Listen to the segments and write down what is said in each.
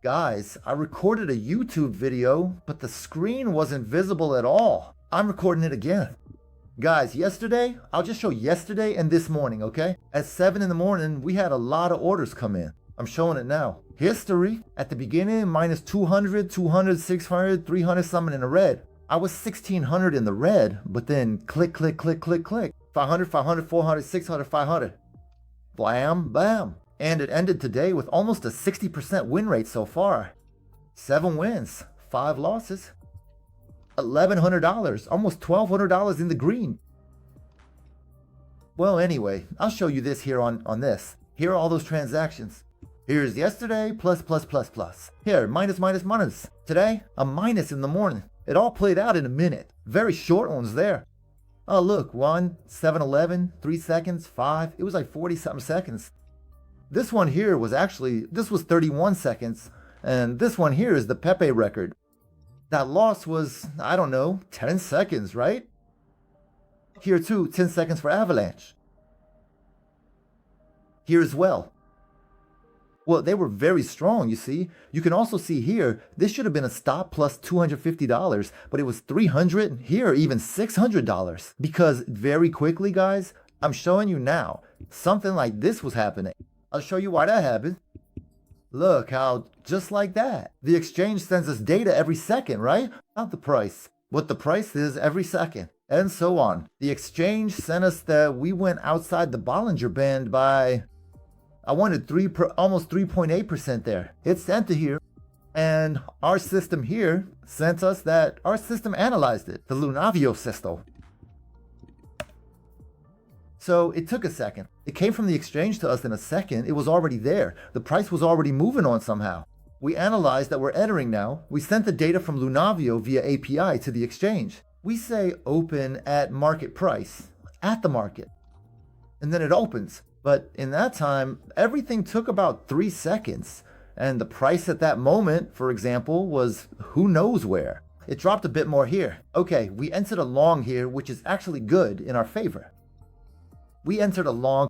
Guys, I recorded a YouTube video, but the screen wasn't visible at all. I'm recording it again. Guys, yesterday, I'll just show yesterday and this morning, okay? At 7 in the morning, we had a lot of orders come in. I'm showing it now. History, at the beginning, minus 200, 200, 600, 300 something in the red. I was 1600 in the red, but then click, click, click, click, click. 500, 500, 400, 600, 500. Blam, bam. And it ended today with almost a 60% win rate so far. 7 wins, 5 losses. $1,100, almost $1,200 in the green. Well, anyway, I'll show you this here on this. Here are all those transactions. Here's yesterday, plus, plus, plus, plus. Here, minus, minus, minus. Today, a minus in the morning. It all played out in a minute. Very short ones there. Oh, look, 1, 7-11, 3 seconds, 5. It was like 40-something seconds. This one here was this was 31 seconds. And this one here is the Pepe record. That loss was, I don't know, 10 seconds, right? Here too, 10 seconds for Avalanche. Here as well. Well, they were very strong, you see. You can also see here, this should have been a stop plus $250, but it was $300, here even $600. Because very quickly, guys, I'm showing you now, something like this was happening. I'll show you why that happened. Look how, just like that, the exchange sends us data every second, right? Not the price, what the price is every second, and so on. The exchange sent us that we went outside the Bollinger Band by, I wanted almost 3.8% there. It sent to here, and our system here sent us that our system analyzed it, the Lunavio system. So it took a second. It came from the exchange to us in a second. It was already there. The price was already moving on somehow. We analyzed that we're entering now. We sent the data from Lunavio via API to the exchange. We say open at market price, at the market. And then it opens. But in that time, everything took about 3 seconds. And the price at that moment, for example, was who knows where. It dropped a bit more here. Okay, we entered a long here, which is actually good in our favor. We entered a long,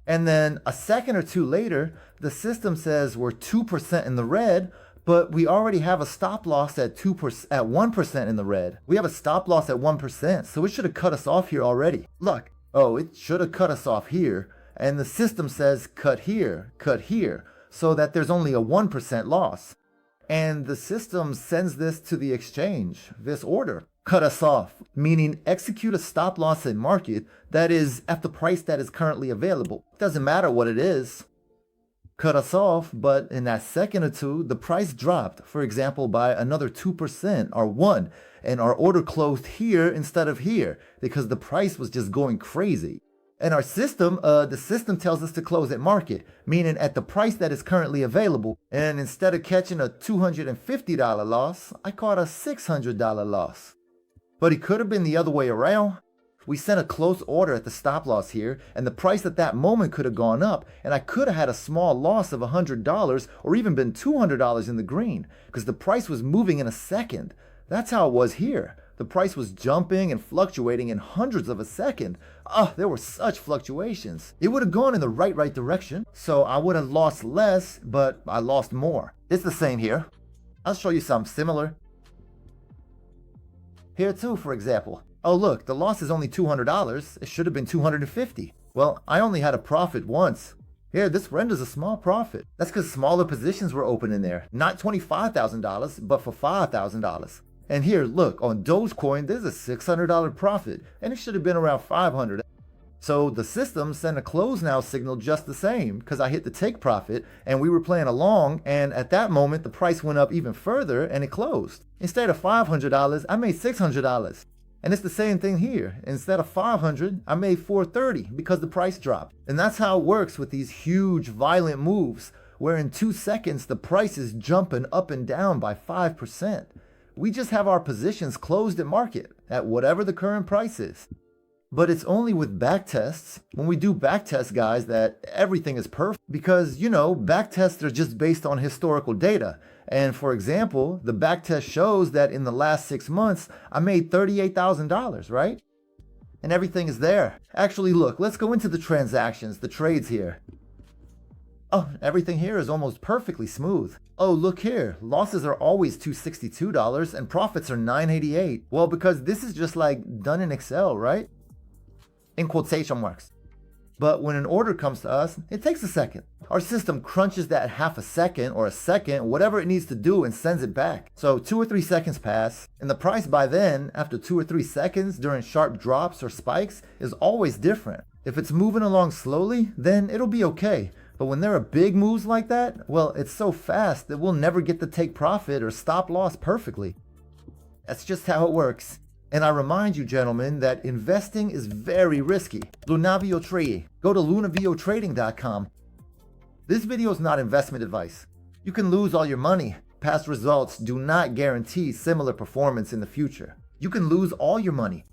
and then a second or two later, the system says we're 2% in the red, but we already have a stop loss at 1% in the red. We have a stop loss at 1%, so it should have cut us off here already. Look, oh, it should have cut us off here, and the system says cut here, so that there's only a 1% loss. And the system sends this to the exchange, this order. Cut us off, meaning execute a stop loss in market that is at the price that is currently available. Doesn't matter what it is. Cut us off, but in that second or two, the price dropped, for example, by another 2% or 1, and our order closed here instead of here because the price was just going crazy. And our system, the system tells us to close at market, meaning at the price that is currently available. And instead of catching a $250 loss, I caught a $600 loss. But it could have been the other way around. We sent a close order at the stop loss here, and the price at that moment could have gone up, and I could have had a small loss of $100 or even been $200 in the green, because the price was moving in a second. That's how it was here. The price was jumping and fluctuating in hundreds of a second. There were such fluctuations. It would have gone in the right direction, so I would have lost less, but I lost more. It's the same here. I'll show you something similar. Here too, for example. Oh look, the loss is only $200. It should have been $250. Well, I only had a profit once. Here, this renders a small profit. That's because smaller positions were open in there. Not $25,000, but for $5,000. And here, look, on Dogecoin, there's a $600 profit, and it should have been around $500. So the system sent a close now signal just the same, because I hit the take profit, and we were playing along, and at that moment, the price went up even further, and it closed. Instead of $500, I made $600. And it's the same thing here. Instead of $500, I made $430 because the price dropped. And that's how it works with these huge, violent moves, where in 2 seconds, the price is jumping up and down by 5%. We just have our positions closed at market, at whatever the current price is. But it's only with backtests, when we do backtests, guys, that everything is perfect. Because, you know, backtests are just based on historical data. And for example, the backtest shows that in the last 6 months, I made $38,000, right? And everything is there. Actually, look, let's go into the transactions, the trades here. Oh, everything here is almost perfectly smooth. Oh, look here, losses are always $262 and profits are $988. Well, because this is just like done in Excel, right? In quotation marks. But when an order comes to us, it takes a second. Our system crunches that half a second or a second, whatever it needs to do, and sends it back. So 2 or 3 seconds pass, and the price by then, after 2 or 3 seconds during sharp drops or spikes, is always different. If it's moving along slowly, then it'll be okay. But when there are big moves like that, well, it's so fast that we'll never get to take profit or stop loss perfectly. That's just how it works. And I remind you, gentlemen, that investing is very risky. Lunavio Trading. Go to lunaviotrading.com. This video is not investment advice. You can lose all your money. Past results do not guarantee similar performance in the future. You can lose all your money.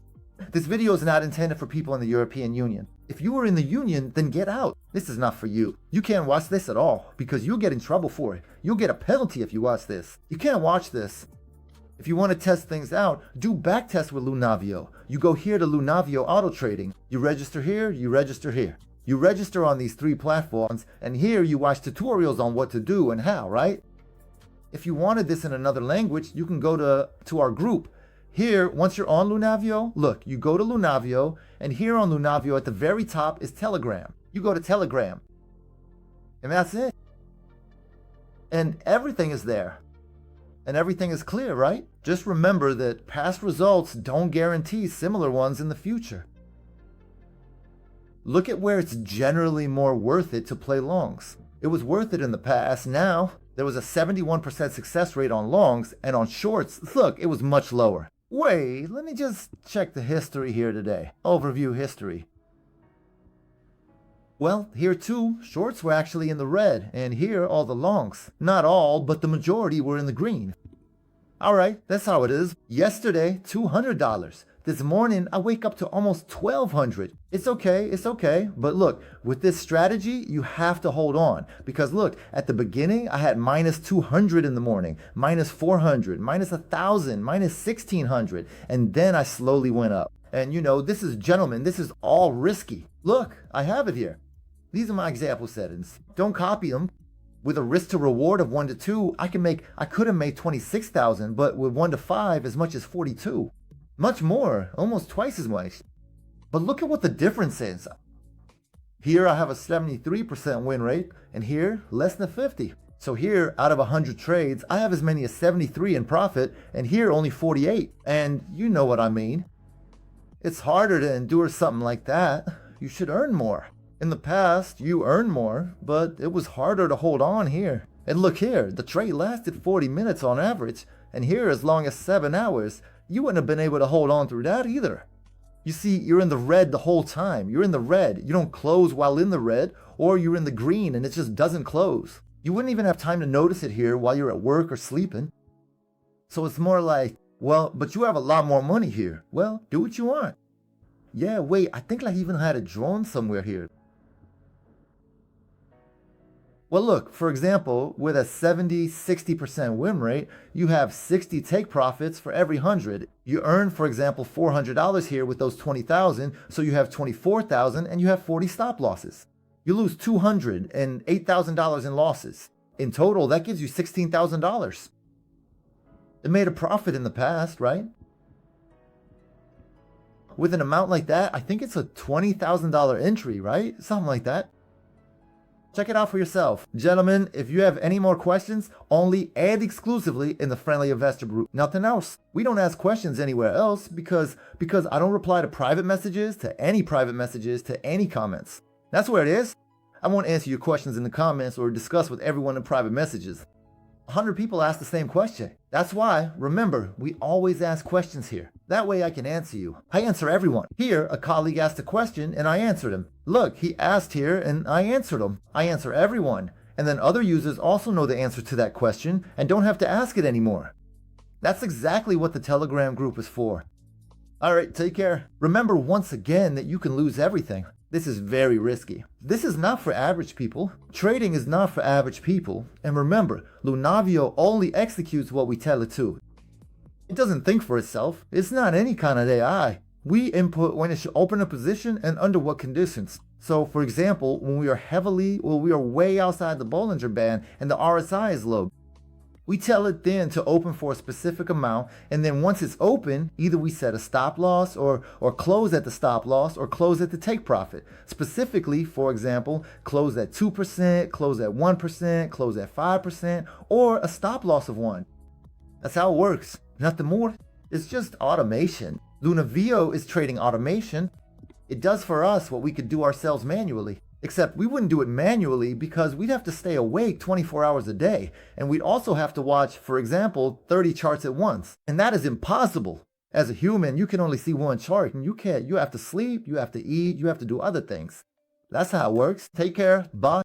This video is not intended for people in the European Union. If you are in the Union, then get out. This is not for you. You can't watch this at all because you'll get in trouble for it. You'll get a penalty if you watch this. You can't watch this. If you want to test things out, do backtest with Lunavio. You go here to Lunavio Auto Trading. You register here, you register here. You register on these 3 platforms, and here you watch tutorials on what to do and how, right? If you wanted this in another language, you can go to our group. Here, once you're on Lunavio, look, you go to Lunavio, and here on Lunavio at the very top is Telegram. You go to Telegram, and that's it. And everything is there. And everything is clear, right? Just remember that past results don't guarantee similar ones in the future. Look at where it's generally more worth it to play longs. It was worth it in the past. Now, there was a 71% success rate on longs, and on shorts, look, it was much lower. Wait, let me just check the history here today. Overview history. Well, here too, shorts were actually in the red, and here all the longs. Not all, but the majority were in the green. Alright, that's how it is. Yesterday, $200. This morning, I wake up to almost $1,200. It's okay, but look, with this strategy, you have to hold on. Because look, at the beginning, I had minus 200 in the morning, minus 400, minus 1,000, minus 1,600, and then I slowly went up. And you know, this is, gentlemen, this is all risky. Look, I have it here. These are my example settings. Don't copy them. With a risk to reward of 1 to 2, I could have made 26,000, but with 1 to 5, as much as 42. Much more, almost twice as much. But look at what the difference is. Here I have a 73% win rate, and here less than 50. So here, out of 100 trades, I have as many as 73 in profit, and here only 48. And you know what I mean. It's harder to endure something like that. You should earn more. In the past, you earned more, but it was harder to hold on here. And look here, the trade lasted 40 minutes on average, and here as long as 7 hours. You wouldn't have been able to hold on through that either. You see, you're in the red the whole time. You're in the red. You don't close while in the red, or you're in the green and it just doesn't close. You wouldn't even have time to notice it here while you're at work or sleeping. So it's more like, well, but you have a lot more money here. Well, do what you want. Yeah, wait, I think I even had it drawn somewhere here. Well, look, for example, with a 70-60% win rate, you have 60 take profits for every 100. You earn, for example, $400 here with those 20,000, so you have 24,000 and you have 40 stop losses. You lose $200 and $8,000 in losses. In total, that gives you $16,000. It made a profit in the past, right? With an amount like that, I think it's a $20,000 entry, right? Something like that. Check it out for yourself. Gentlemen, if you have any more questions, only and exclusively in the Friendly Investor Group. Nothing else. We don't ask questions anywhere else because I don't reply to private messages, to any comments. That's where it is. I won't answer your questions in the comments or discuss with everyone in private messages. 100 people ask the same question. That's why, remember, we always ask questions here. That way I can answer you. I answer everyone. Here, a colleague asked a question and I answered him. Look, he asked here and I answered him. I answer everyone. And then other users also know the answer to that question and don't have to ask it anymore. That's exactly what the Telegram group is for. Alright, take care. Remember once again that you can lose everything. This is very risky. This is not for average people. Trading is not for average people. And remember, Lunavio only executes what we tell it to. It doesn't think for itself. It's not any kind of AI. We input when it should open a position and under what conditions. So, for example, when we are way outside the Bollinger Band and the RSI is low, we tell it then to open for a specific amount, and then once it's open, either we set a stop loss or close at the stop loss or close at the take profit. Specifically, for example, close at 2%, close at 1%, close at 5%, or a stop loss of 1. That's how it works. Nothing more. It's just automation. Lunavio is trading automation. It does for us what we could do ourselves manually. Except we wouldn't do it manually because we'd have to stay awake 24 hours a day. And we'd also have to watch, for example, 30 charts at once. And that is impossible. As a human, you can only see one chart and you can't. You have to sleep, you have to eat, you have to do other things. That's how it works. Take care. Bye.